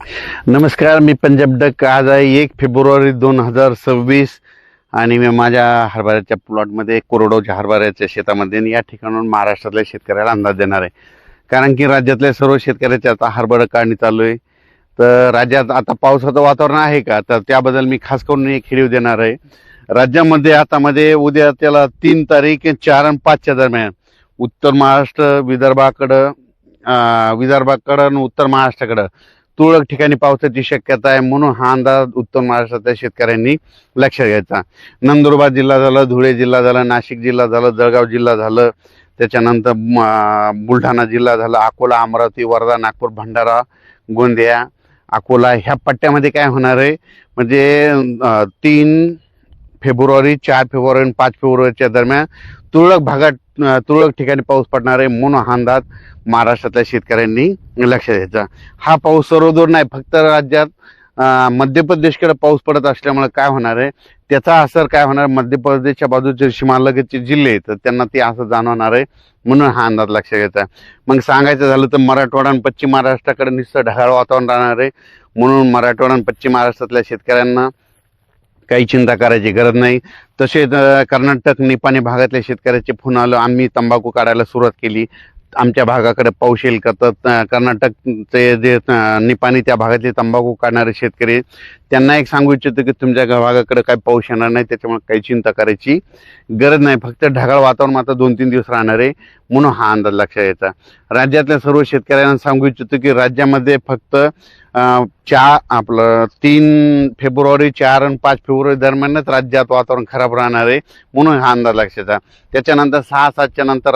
नमस्कार, मी पंजाब डक. आज आहे 1 फेब्रुवारी 2026 आणि मी माझ्या हरभऱ्याच्या प्लॉटमध्ये कोरडवाच्या हरभऱ्याच्या शेतामध्ये या ठिकाणून महाराष्ट्रातल्या शेतकऱ्याला अंदाज देणार आहे. कारण की राज्यातल्या सर्व शेतकऱ्याच्या आता हरभरा काढणी चालू आहे. तर राज्यात आता पावसाचं वातावरण आहे का, तर त्याबद्दल मी खास करून एक व्हिडिओ देणार आहे. राज्यामध्ये आता उद्या त्याला 3 तारीख 4 आणि 5च्या दरम्यान उत्तर महाराष्ट्र विदर्भाकडं आणि उत्तर महाराष्ट्राकडं तुरळक ठिकाणी पावसाची शक्यता आहे. म्हणून हा अंदाज उत्तर महाराष्ट्रातल्या शेतकऱ्यांनी लक्षात घ्यायचा. नंदुरबार जिल्हा झाला, धुळे जिल्हा झाला, नाशिक जिल्हा झाला, जळगाव जिल्हा झालं, त्याच्यानंतर बुलढाणा जिल्हा झाला, अकोला, अमरावती, वर्धा, नागपूर, भंडारा, गोंदिया, अकोला ह्या पट्ट्यामध्ये काय होणार आहे म्हणजे 3 फेब्रुवारी, 4 फेब्रुवारी आणि 5 फेब्रुवारीच्या दरम्यान तुरळक ठिकाणी पाऊस पडणार आहे. म्हणून हा अंदाज महाराष्ट्रातल्या शेतकऱ्यांनी लक्षात घ्यायचा. हा पाऊस सर्वदूर नाही, फक्त राज्यात मध्य प्रदेशकडे पाऊस पडत असल्यामुळे काय होणार आहे, त्याचा असर काय होणार, मध्य प्रदेशच्या बाजूचे सीमालगतचे जिल्हे तर त्यांना ते असं जाणवणार आहे. म्हणून हा अंदाज लक्षात घ्यायचा. मग सांगायचं झालं तर मराठवाडा आणि पश्चिम महाराष्ट्राकडे नुसतं ढगाळ वातावरण राहणार आहे. म्हणून मराठवाडा आणि पश्चिम महाराष्ट्रातल्या शेतकऱ्यांना काही चिंता करायची गरज नाही. तसेच कर्नाटक, निपाणी भागातल्या शेतकऱ्याचे फोन आलं, आम्ही तंबाखू काढायला सुरुवात केली, आमच्या भागाकडे पाऊस येईल का. तर कर्नाटकचे जे निपाणी त्या भागातले तंबाखू काढणारे शेतकरी त्यांना एक सांगू इच्छितो की तुमच्या भागाकडे काही पाऊस येणार नाही, त्याच्यामुळे काही चिंता करायची गरज नाही. फक्त ढगाळ वातावरण मात्र 2-3 दिवस राहणार आहे. म्हणून हा अंदाज लक्षात घ्यायचा. राज्यातल्या सर्व शेतकऱ्यांना सांगू इच्छितो की राज्यामध्ये फक्त 3 फेब्रुवारी, 4 आणि 5 फेब्रुवारी दरम्यानच राज्यात वातावरण खराब राहणार आहे. म्हणून हा अंदाज लक्षात घ्यायचा. त्याच्यानंतर 6-7च्या नंतर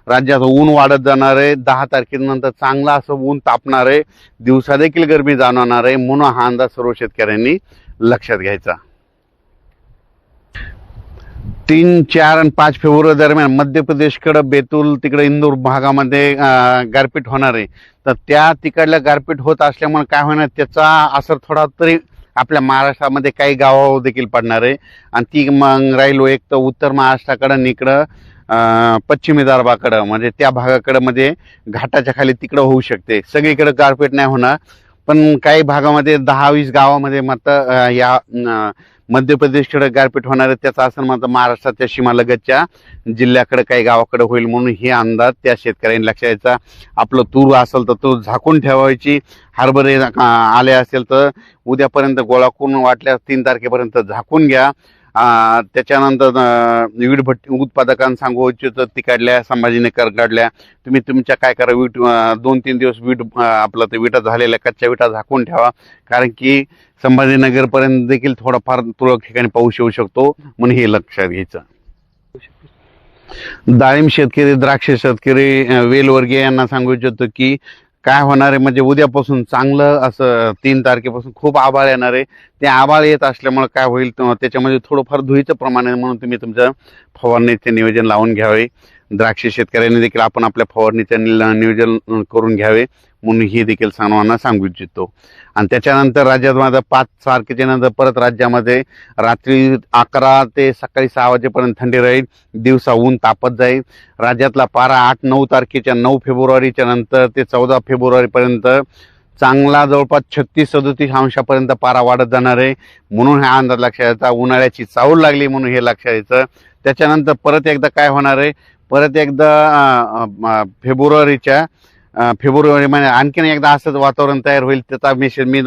राज्यात ऊन वाढत जाणार आहे. 10 तारखेनंतर चांगलं असं ऊन तापणार आहे, दिवसा देखील गरमी जाणवणार आहे. म्हणून हा अंदाज सर्व शेतकऱ्यांनी लक्षात घ्यायचा. 3, 4 आणि 5 फेब्रुवारी दरम्यान मध्य प्रदेशकडे बेतूल तिकडे इंदूर भागामध्ये गारपीट होणार आहे. तर त्या तिकडल्या गारपीट होत असल्यामुळे काय होणार, त्याचा असर थोडा तरी आपल्या महाराष्ट्रामध्ये काही गावावर देखील पडणार आहे. आणि ती मग राहिलो एक तर उत्तर महाराष्ट्राकडं आणि इकडं पश्चिम विदर्भाकडं म्हणजे त्या भागाकडं मध्ये घाटाच्या खाली तिकडं होऊ शकते. सगळीकडे गारपीट नाही होणार, पण काही भागामध्ये 10-20 गावामध्ये मात्र या मध्य प्रदेशकडे गारपीट होणार आहे. त्याचा असर मात्र महाराष्ट्राच्या सीमालगतच्या जिल्ह्याकडे काही गावाकडे होईल. म्हणून हे अंदाज त्या शेतकऱ्यांनी लक्षात घ्यायचा. आपलं तूर असेल तर तो झाकून ठेवायची, हरभरे आले असेल तर उद्यापर्यंत गोळा करून वाटल्यास 3 तारखेपर्यंत झाकून घ्या. त्याच्यानंतर वीट भट्टी उत्पादकांना सांगू इच्छितो, तिकडल्या संभाजीनगर काढल्या तुम्ही तुमच्या काय करा, 2-3 दिवस आपलं ते विटा झालेल्या कच्च्या विटा झाकून ठेवा. कारण की संभाजीनगरपर्यंत देखील थोडाफार तुरळक ठिकाणी पाऊस येऊ शकतो. म्हणून हे लक्षात घ्यायचं. डाळिंब शेतकरी, द्राक्ष शेतकरी, वेलवर्गीय यांना सांगू इच्छितो की काय होणार आहे म्हणजे उद्यापासून चांगलं असं 3 तारखेपासून खूप आभाळ येणार आहे. ते आभाळ येत असल्यामुळे काय होईल त्याच्यामध्ये थोडंफार धुळीचं प्रमाण आहे. म्हणून तुम्ही तुमचं फवारणीचे नियोजन लावून घ्यावे. द्राक्ष शेतकऱ्यांनी देखील आपण आपल्या फवारणीचे नियोजन करून घ्यावे. म्हणून हे देखील सर्वांना सांगू इच्छितो. आणि त्याच्यानंतर राज्यात माझं 5 तारखेच्या नंतर परत राज्यामध्ये रात्री 11 ते सकाळी 6 वाजेपर्यंत थंडी राहील, दिवसा ऊन तापत जाईल. राज्यातला पारा 8-9 तारखेच्या 9 फेब्रुवारीच्या नंतर ते 14 फेब्रुवारीपर्यंत चांगला जवळपास 36-37 अंशापर्यंत पारा वाढत जाणार आहे. म्हणून हा अंदाज लक्षात घ्यायचा. उन्हाळ्याची चाहूल लागली म्हणून हे लक्षात घ्यायचं. त्याच्यानंतर परत एकदा काय होणार आहे, परत एकदा फेब्रुवारी महिन्यात आणखीन एकदा असंच वातावरण तयार होईल. त्याचा मेसेज मी